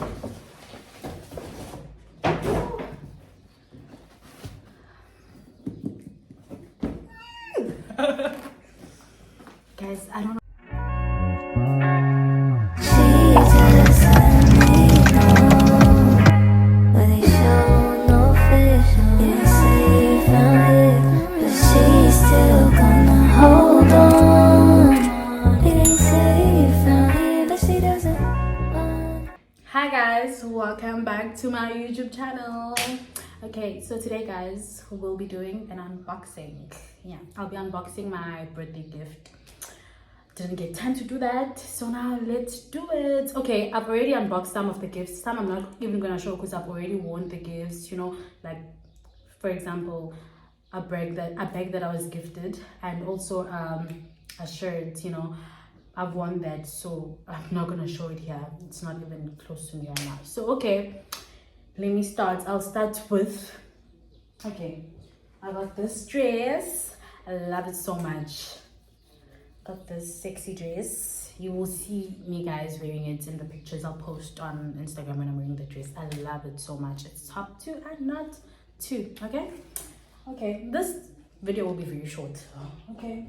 Guys, I don't know. Hi guys, welcome back to my YouTube channel. Okay, so today guys, we'll be doing an unboxing. Yeah, I'll be unboxing my birthday gift. Didn't get time to do that, so now let's do it. Okay, I've already unboxed some of the gifts. Some I'm not even gonna show because I've already worn the gifts, you know, like for example, a bag that I was gifted, and also a shirt, you know. I've worn that, so I'm not gonna show it here. It's not even close to me right now. So okay, let me start. I'll start with, okay, I got this dress. I love it so much. Got this sexy dress. You will see me guys wearing it in the pictures I'll post on Instagram when I'm wearing the dress. I love it so much. It's top 2 and not 2. Okay, this video will be very short. Okay,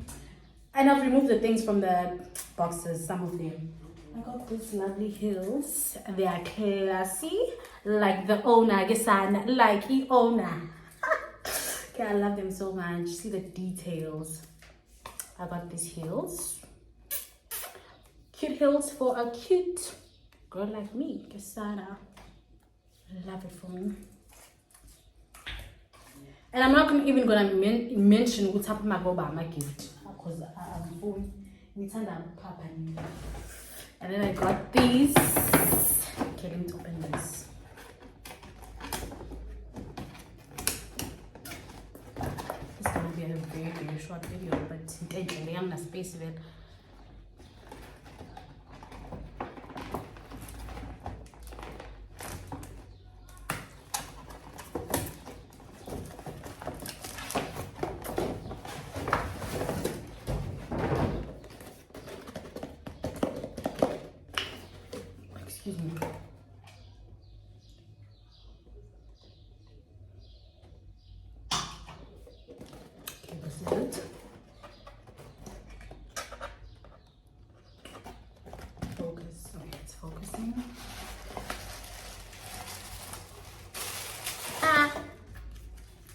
and I've removed the things from the boxes, some of them. I got these lovely heels. They are classy, like the owner, like the owner. Okay, I love them so much. See the details. I got these heels. Cute heels for a cute girl like me, Kesana. Love it for me. And I'm not even gonna mention what's happened about my gift because I'm going. And then I got these. Okay, let me open this. It's gonna be a very short video, but intentionally I'm not space of it. Excuse me. Okay, this is it. Focus. Okay, it's focusing.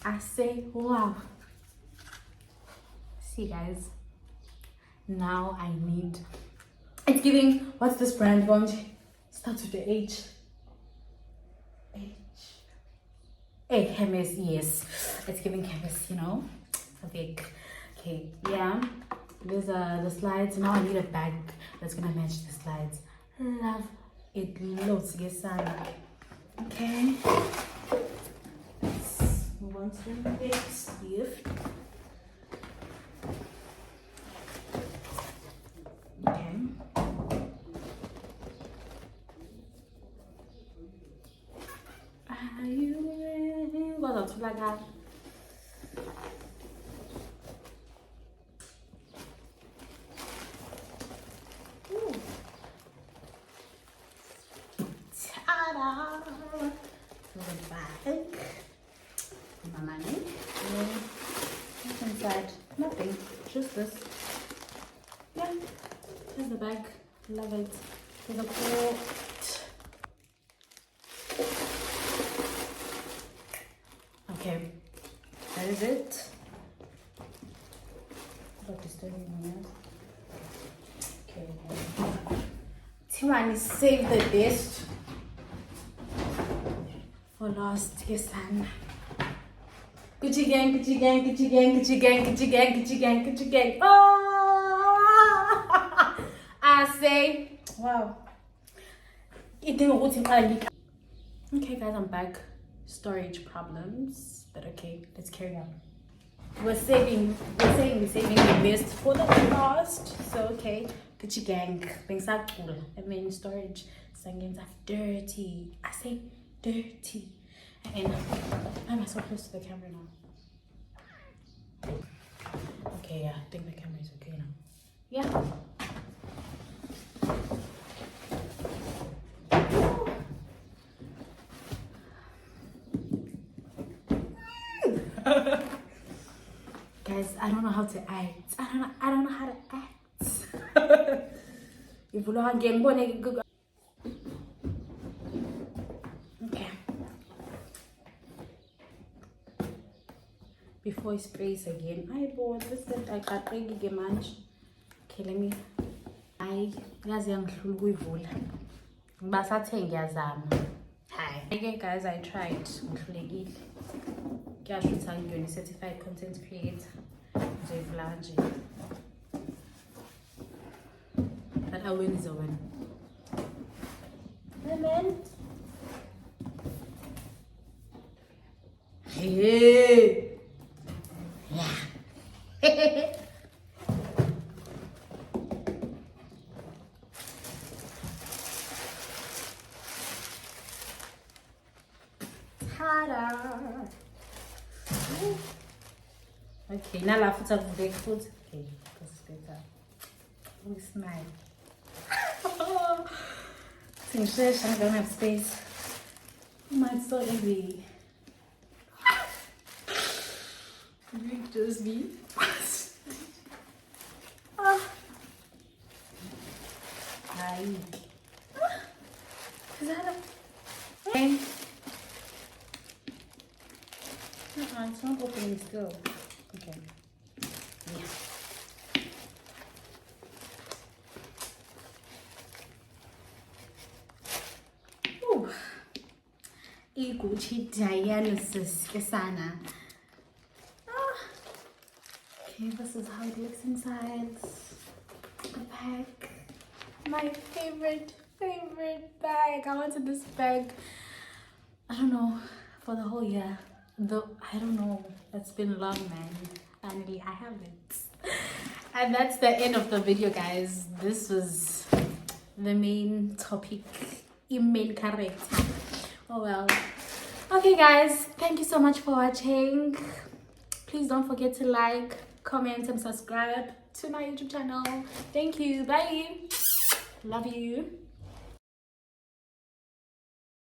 I say wow. See guys. Now I need. It's giving. What's this brand going? Starts with the H. Hermes, yes. It's giving Hermes, you know. Okay, yeah. There's the slides. Now I need a bag that's gonna match the slides. Love it. Loads, yes, okay. Let's move on to the next gift. Okay. Are you ready? What else like that? Ta-da! To the bag. My money. What's inside? Nothing. Just this. Yeah. Here's the bag. Love it. There's a quote. Okay, that is it. What is doing okay. Tiwani, save the best for last. Yes, son. Gucci gang, Gucci gang, Gucci gang, Gucci gang, Gucci gang, Gucci gang, Gucci gang. Oh! I say, wow. Okay, guys, I'm back. Storage problems, but okay, let's carry on. We're saving the best for the last. So okay, Gucci gang, things are cool. I mean storage, sangins are dirty. I say dirty. And I'm so close to the camera now. Okay, yeah, I think the camera is okay now. Yeah. guys, I don't know how to act. I don't know how to act. Okay. Before he sprays again. I bought this that I got big manch. Okay, let me. I yazi yangihlula ukuyivula. Basathe ngiyazama. Hi. Okay guys, I tried. Ngihlulekile. Kuyasho ukuthi angiyona certified content creator. Ngizoyivula nje. But I win is a win. Amen. Hey. Yeah. Ta-da. Okay, now I put up the food. Okay, that's better. We smile. I don't have space. Oh my, it's so heavy. You just me. Hi. Is that a... Okay. It's not opening still. Okay. Yeah. Ooh. Iguchi dialysis kesana. Okay, this is how it looks inside the bag. My favorite bag. I wanted this bag, I don't know, for the whole year. Though I don't know, it's been long, man. Finally I have it. And that's the end of the video, guys. This was the main topic, main character. Oh well. Okay guys, thank you so much for watching. Please don't forget to like, comment and subscribe to my YouTube channel. Thank you. Bye. Love you.